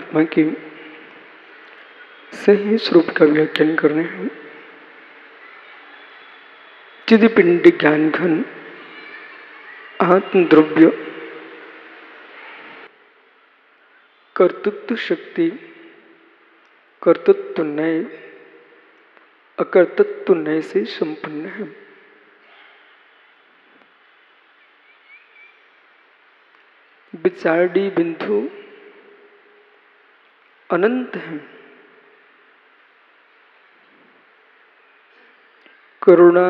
परमात्मा के सही स्वरूप का व्याख्यान कर रहे हैं। चिदपिंड ज्ञान घन आत्म द्रव्य कर्तृत्व शक्ति कर्तृत्व नय अकर्तृत्व नय से संपन्न है। विचारडी बिंदु अनंत है। करुणा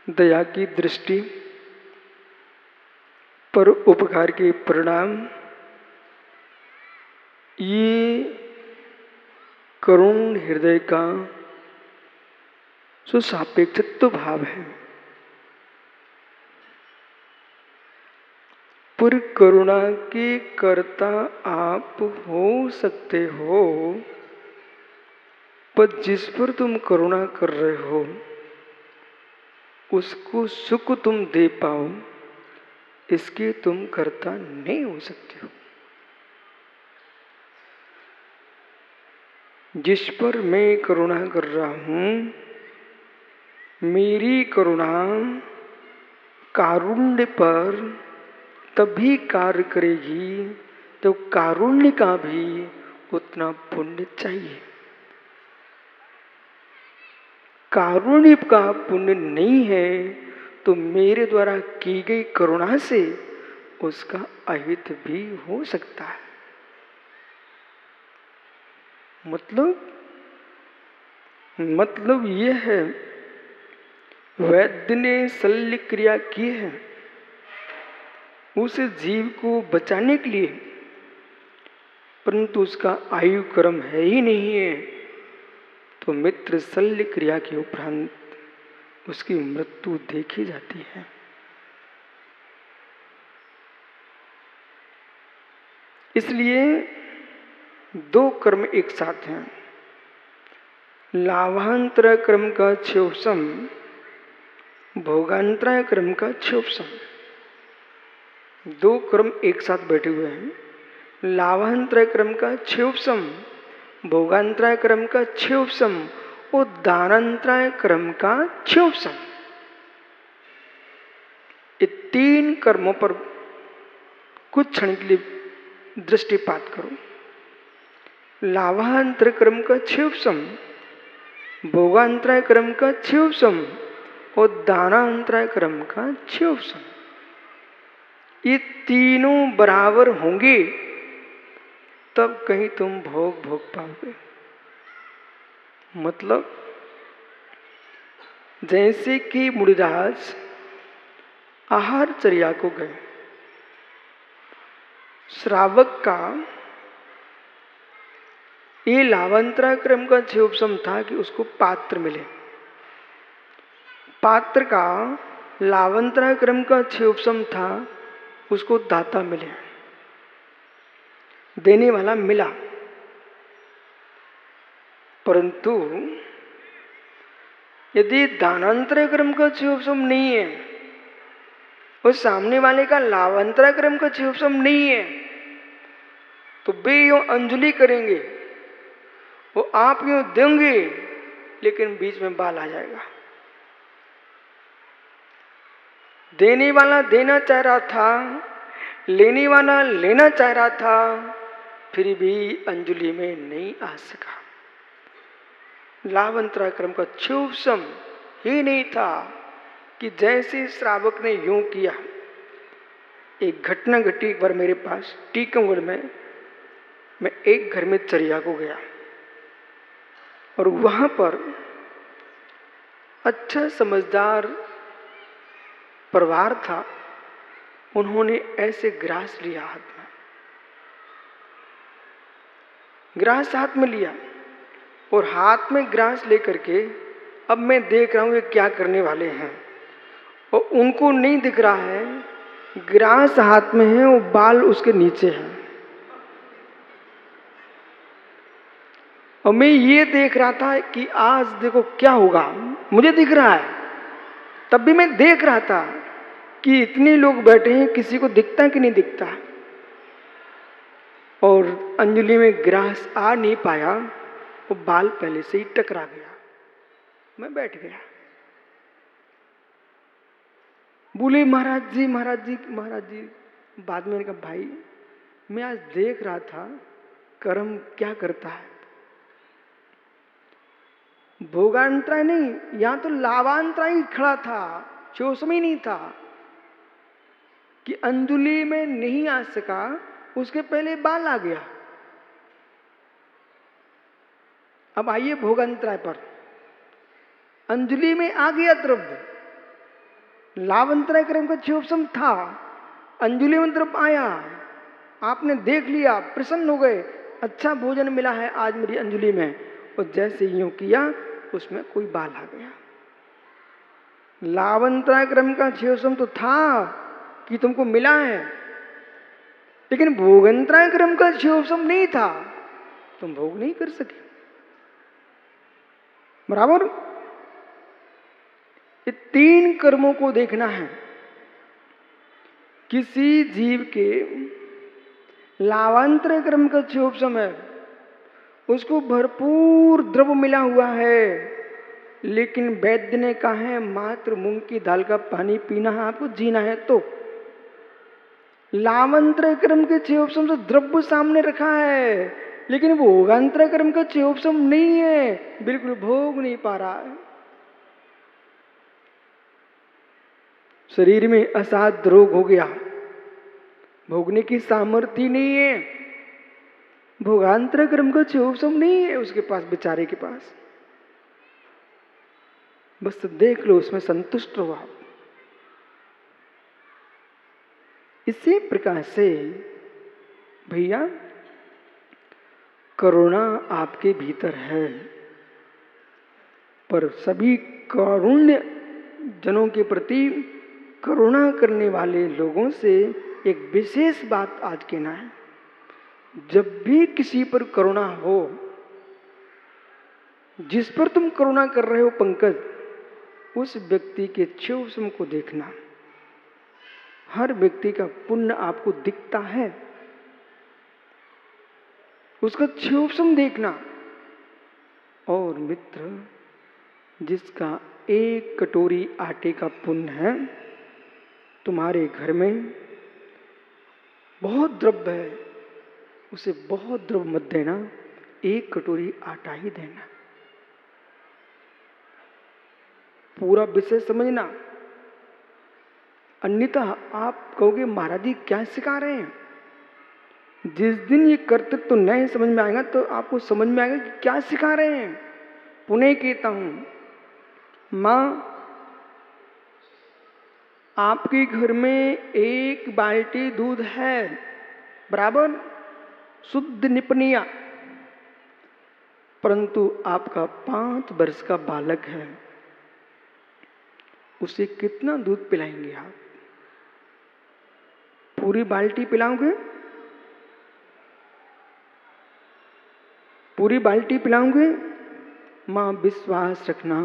दया की दृष्टि पर उपकार के परिणाम ये करुण हृदय का जो सापेक्षत्व भाव है। पर करुणा के कर्ता आप हो सकते हो, पर जिस पर तुम करुणा कर रहे हो उसको सुख तुम दे पाओ, इसके तुम कर्ता नहीं हो सकते हो। जिस पर मैं करुणा कर रहा हूं, मेरी करुणा कारुण्य पर तभी कार्य करेगी तो कारुण्य का भी उतना पुण्य चाहिए। कारुण्य का पुण्य नहीं है तो मेरे द्वारा की गई करुणा से उसका अहित भी हो सकता है। मतलब यह है, वैद्य ने शल्य क्रिया की है उस जीव को बचाने के लिए, परंतु उसका आयु क्रम है ही नहीं है, तो मित्र शल्य क्रिया के उपरांत उसकी मृत्यु देखी जाती है। इसलिए दो कर्म एक साथ हैं। लाभांतर क्रम का क्षोभसम, भोगांतराय क्रम का क्षोभसम। दो कर्म एक साथ बैठे हुए हैं। लाभांतराय क्रम का क्षोभसम, भोगांतराय क्रम का क्षोभसम और दानांतराय क्रम का क्षोभसम। ये तीन कर्मों पर कुछ क्षण के लिए दृष्टिपात करो। लाभांतर क्रम का क्षोभसम, भोगांतराय क्रम का क्षोभसम और दानांतराय क्रम का क्षोभसम। ये तीनों बराबर होंगे तब कहीं तुम भोग पाओगे। मतलब जैसे कि मुनिदास आहारचर्या को गए, श्रावक का ये लाभांतराय क्रम का क्षोभसम था कि उसको पात्र मिले। पात्र का लाभांतराय क्रम का क्षोभसम था उसको दाता मिले, देने वाला मिला। परंतु यदि दानांतराय क्रम का क्षोभसम नहीं है और सामने वाले का लाभांतराय क्रम का क्षोभसम नहीं है, तो वे यूं अंजलि करेंगे, वो आप यूं देंगे, लेकिन बीच में बाल आ जाएगा। देने वाला देना चाह रहा था, लेने वाला लेना चाह रहा था, फिर भी अंजलि में नहीं आ सका। लाभांतराय क्रम का क्षोभसम ही नहीं था कि जैसे श्रावक ने यूं किया। एक घटना घटी एक बार मेरे पास टीकमगढ़ में। मैं एक घर में चर्या को गया और वहां पर अच्छा समझदार परिवार था। उन्होंने ऐसे ग्रास लिया, हाथ में ग्रास हाथ में लिया और हाथ में ग्रास लेकर के अब मैं देख रहा हूं ये क्या करने वाले हैं, और उनको नहीं दिख रहा है ग्रास हाथ में है और बाल उसके नीचे है। और मैं ये देख रहा था कि आज देखो क्या होगा। मुझे दिख रहा है, तब भी मैं देख रहा था कि इतने लोग बैठे हैं, किसी को दिखता कि नहीं दिखता। और अंजलि में ग्रास आ नहीं पाया, वो बाल पहले से ही टकरा गया। मैं बैठ गया। बोले महाराज जी महाराज जी महाराज जी। बाद में मैंने कहा भाई मैं आज देख रहा था कर्म क्या करता है। भोगांतराय नहीं, यहां तो लाभांतराय ही खड़ा था, चोसम ही नहीं था कि अंजलि में नहीं आ सका, उसके पहले बाल आ गया। अब आइए भोगांतराय पर। अंजलि में आ गया द्रव्य, लाभांतराय क्रम का चोपसम था, अंजलि में द्रव्य आया, आपने देख लिया, प्रसन्न हो गए, अच्छा भोजन मिला है आज मेरी अंजलि में, और जैसे यूं किया उसमें कोई बाल आ गया। लाभांतराय क्रम का चोपसम तो था कि तुमको मिला है, लेकिन भोगांतराय क्रम का चोपसम नहीं था, तुम भोग नहीं कर सके। बराबर। ये तीन कर्मों को देखना है। किसी जीव के लाभांतराय क्रम का चोपसम है, उसको भरपूर द्रव्य मिला हुआ है, लेकिन वैद्य ने कहा है मात्र मूंग की दाल का पानी पीना है, आपको जीना है। तो लाभांतराय क्रम के चोपसम से द्रव्य सामने रखा है, लेकिन भोगांतराय क्रम का चोपसम नहीं है, बिल्कुल भोग नहीं पा रहा है। शरीर में असाध्य रोग हो गया, भोगने की सामर्थ्य नहीं है, भोगांतराय क्रम का चोपसम नहीं है उसके पास, बेचारे के पास। बस देख लो, उसमें संतुष्ट रहो आप। इसी प्रकार से भैया करुणा आपके भीतर है, पर सभी कारुण्य जनों के प्रति करुणा करने वाले लोगों से एक विशेष बात आज कहना है। जब भी किसी पर करुणा हो, जिस पर तुम करुणा कर रहे हो पंकज, उस व्यक्ति के चोपसम को देखना। हर व्यक्ति का पुण्य आपको दिखता है, उसका चोपसम देखना। और मित्र, जिसका एक कटोरी आटे का पुण्य है, तुम्हारे घर में बहुत द्रव्य है, उसे बहुत द्रव्य मत देना, एक कटोरी आटा ही देना। पूरा विषय समझना, अन्यथा आप कहोगे महाराज जी क्या सिखा रहे हैं। जिस दिन ये कर्तव्य तो नहीं समझ में आएगा, तो आपको समझ में आएगा कि क्या सिखा रहे हैं। पुनः कहता हूं, मां आपके घर में एक बाल्टी दूध है, बराबर शुद्ध निपनिया, परंतु आपका 5 वर्ष का बालक है, उसे कितना दूध पिलाएंगे आप? पूरी बाल्टी पिलाओगे? पूरी बाल्टी पिलाओगे? मां विश्वास रखना,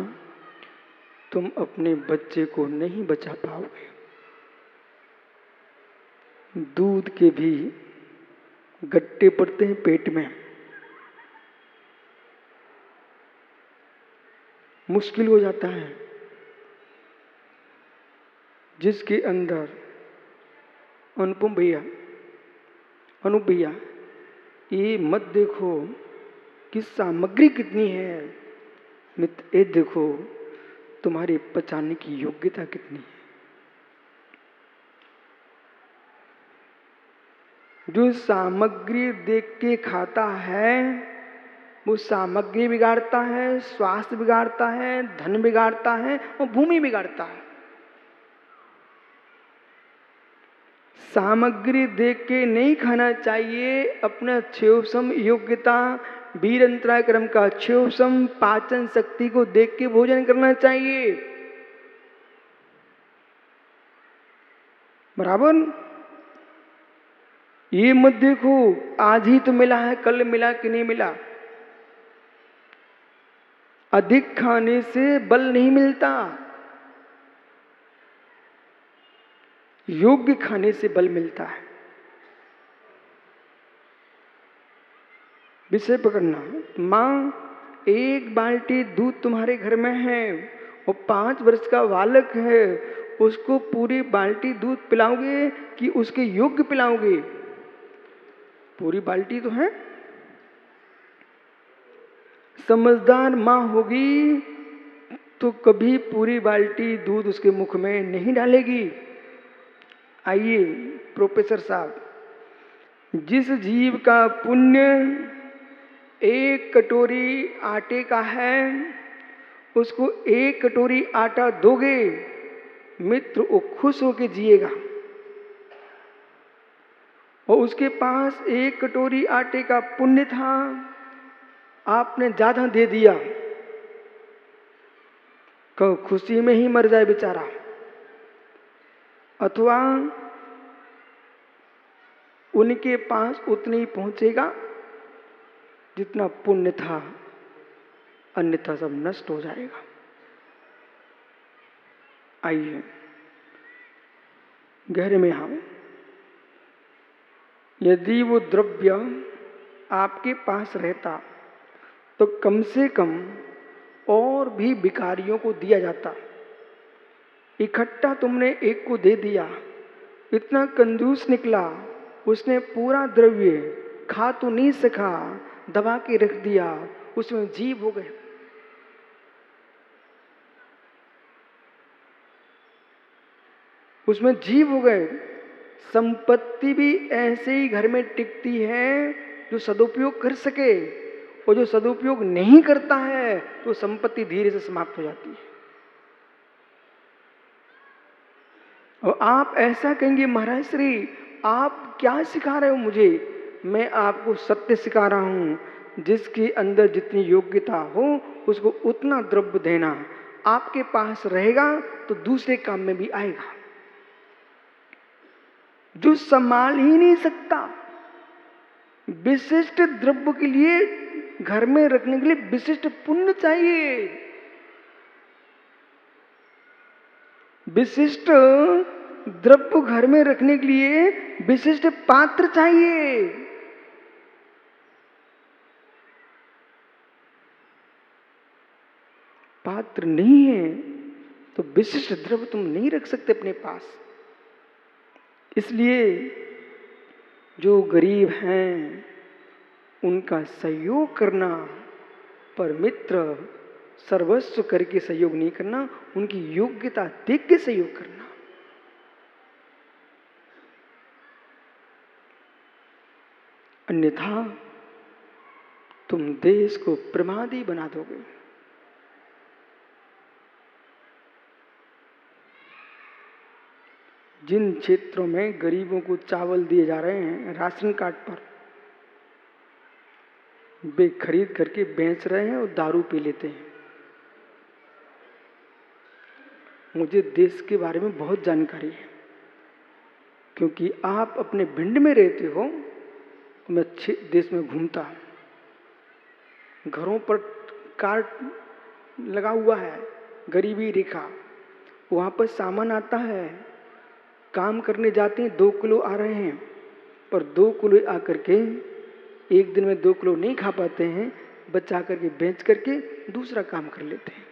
तुम अपने बच्चे को नहीं बचा पाओगे। दूध के भी गट्टे पड़ते हैं पेट में, मुश्किल हो जाता है। जिसके अंदर अनुपम भैया, अनूप भैया, ये मत देखो कि सामग्री कितनी है, मित्र ये देखो तुम्हारी पचाने की योग्यता कितनी है। जो सामग्री देख के खाता है, वो सामग्री बिगाड़ता है, स्वास्थ्य बिगाड़ता है, धन बिगाड़ता है और भूमि बिगाड़ता है। सामग्री देख के नहीं खाना चाहिए, अपना चोपसम योग्यता, वीर अंतराय क्रम का चोपसम, पाचन शक्ति को देख के भोजन करना चाहिए। बराबर। ये मत देखो आज ही तो मिला है, कल मिला कि नहीं मिला। अधिक खाने से बल नहीं मिलता, योग्य खाने से बल मिलता है। विषय पकड़ना। माँ, एक बाल्टी दूध तुम्हारे घर में है, वो 5 वर्ष का बालक है, उसको पूरी बाल्टी दूध पिलाओगे कि उसके योग्य पिलाओगे? पूरी बाल्टी तो है। समझदार माँ होगी तो कभी पूरी बाल्टी दूध उसके मुख में नहीं डालेगी। आइए प्रोफेसर साहब, जिस जीव का पुण्य 1 कटोरी आटे का है, उसको 1 कटोरी आटा दोगे, मित्र वो खुश होकर जिएगा। और उसके पास 1 कटोरी आटे का पुण्य था, आपने ज्यादा दे दिया, तो खुशी में ही मर जाए बेचारा। अथवा उनके पास उतनी ही पहुंचेगा जितना पुण्य था, अन्यथा सब नष्ट हो जाएगा। आइए गहरे में हम, यदि वो द्रव्य आपके पास रहता तो कम से कम और भी भिखारियों को दिया जाता। इकट्ठा तुमने एक को दे दिया, इतना कंजूस निकला, उसने पूरा द्रव्य खा तो नहीं सका, दबा के रख दिया, उसमें जीव हो गए। उसमें जीव हो गए। संपत्ति भी ऐसे ही घर में टिकती है जो सदुपयोग कर सके, और जो सदुपयोग नहीं करता है तो संपत्ति धीरे से समाप्त हो जाती है। और आप ऐसा कहेंगे, महाराज श्री आप क्या सिखा रहे हो मुझे? मैं आपको सत्य सिखा रहा हूं। जिसके अंदर जितनी योग्यता हो उसको उतना द्रव्य देना। आपके पास रहेगा तो दूसरे काम में भी आएगा। जो संभाल ही नहीं सकता, विशिष्ट द्रव्य के लिए, घर में रखने के लिए विशिष्ट पुण्य चाहिए, विशिष्ट द्रव्य घर में रखने के लिए विशिष्ट पात्र चाहिए। पात्र नहीं है तो विशिष्ट द्रव्य तुम नहीं रख सकते अपने पास। इसलिए जो गरीब हैं उनका सहयोग करना, पर मित्र सर्वस्व करके सहयोग नहीं करना, उनकी योग्यता देख के सहयोग करना। अन्यथा तुम देश को प्रमादी बना दोगे। जिन क्षेत्रों में गरीबों को चावल दिए जा रहे हैं राशन कार्ड पर, वे खरीद करके बेच रहे हैं और दारू पी लेते हैं। मुझे देश के बारे में बहुत जानकारी है, क्योंकि आप अपने भिंड में रहते हो, मैं देश में घूमता हूं। घरों पर कार्ड लगा हुआ है, गरीबी रेखा, वहां पर सामान आता है, काम करने जाते हैं 2 किलो आ रहे हैं, पर 2 किलो आकर के एक दिन में 2 किलो नहीं खा पाते हैं, बचा करके बेच करके दूसरा काम कर लेते हैं।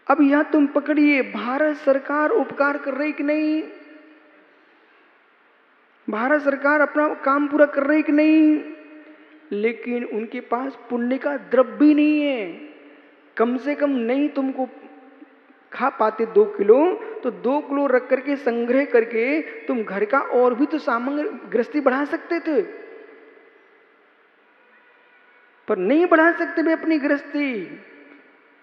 अब यहां तुम पकड़िए, भारत सरकार उपकार कर रही कि नहीं? भारत सरकार अपना काम पूरा कर रही कि नहीं? लेकिन उनके पास पुण्य का द्रव्य भी नहीं है। कम से कम नहीं तुमको खा पाते 2 किलो, तो 2 किलो रख करके संग्रह करके तुम घर का और भी तो सामग्री गृहस्थी बढ़ा सकते थे, पर नहीं बढ़ा सकते वे अपनी गृहस्थी।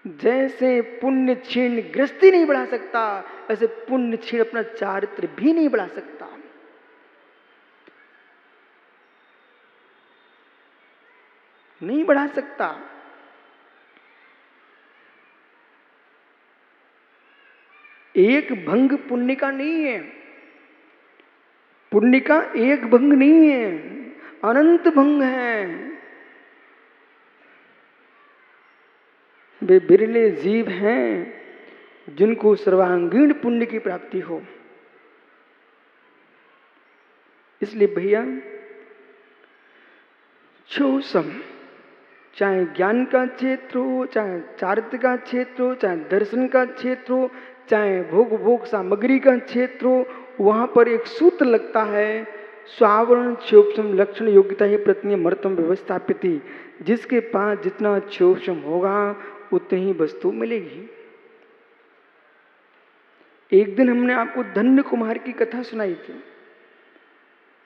जैसे पुण्य क्षीण गृहस्थी नहीं बढ़ा सकता, ऐसे पुण्य क्षीण अपना चारित्र भी नहीं बढ़ा सकता। नहीं बढ़ा सकता। एक भंग पुण्य का नहीं है, पुण्य का एक भंग नहीं है, अनंत भंग है। वे बिरले जीव हैं जिनको सर्वांगीण पुण्य की प्राप्ति हो। इसलिए भैया क्षोभसम, चाहे ज्ञान का क्षेत्र हो, चाहे चारित्र का क्षेत्र हो, चाहे दर्शन का क्षेत्र हो, चाहे भोग भोग सामग्री का क्षेत्र हो, वहां पर एक सूत्र लगता है, स्वावरण क्षोभसम लक्षण योग्यता ही प्रत्यय मर्तम व्यवस्थापित। जिसके पास जितना क्षोभसम होगा उतनी ही वस्तु मिलेगी। एक दिन हमने आपको धन्य कुमार की कथा सुनाई थी।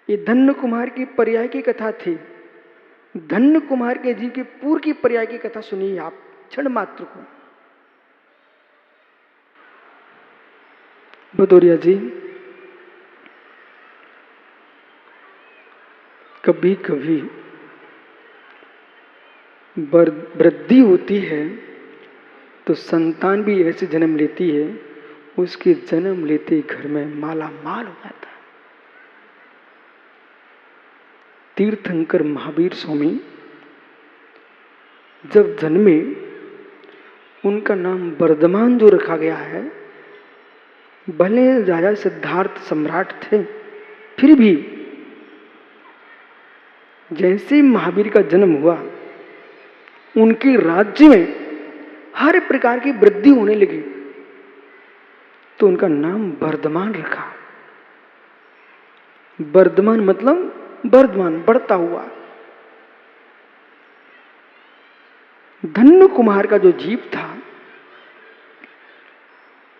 ये धन्य कुमार की पर्याय की कथा थी। धन्य कुमार के जीव के पूर्व की पर्याय की कथा सुनिए आप क्षण मात्र को। भदौरिया जी, कभी कभी वृद्धि होती है तो संतान भी ऐसे जन्म लेती है, उसके जन्म लेते घर में माला माल हो जाता है। तीर्थंकर महावीर स्वामी जब जन्मे, उनका नाम वर्धमान जो रखा गया है, भले राजा सिद्धार्थ सम्राट थे, फिर भी जैसे महावीर का जन्म हुआ, उनके राज्य में हर प्रकार की वृद्धि होने लगी, तो उनका नाम वर्धमान रखा। वर्धमान मतलब वर्धमान, बढ़ता हुआ। धन्य कुमार का जो जीव था,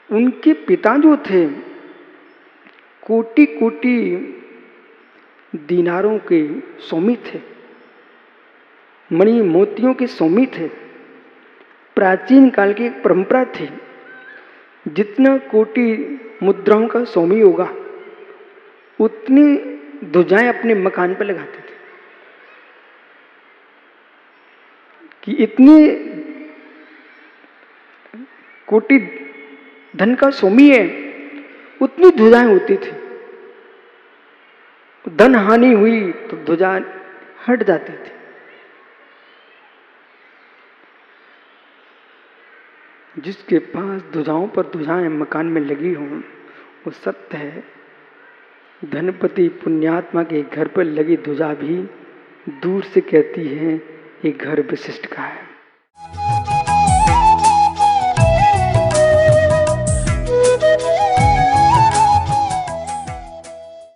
उनके पिता जो थे कोटि कोटि दीनारों के स्वामी थे, मणि मोतियों के स्वामी थे। प्राचीन काल की एक परंपरा थी, जितना कोटि मुद्राओं का स्वामी होगा उतनी ध्वजाएं अपने मकान पर लगाते थे, कि इतनी कोटि धन का स्वामी है, उतनी ध्वजाएं होती थी। धन हानि हुई तो ध्वजा हट जाती थी। जिसके पास ध्वजाओं पर ध्वजाएं मकान में लगी हों, वो सत्य है, धनपति पुण्यात्मा के घर पर लगी ध्वजा भी दूर से कहती है ये घर विशिष्ट का है।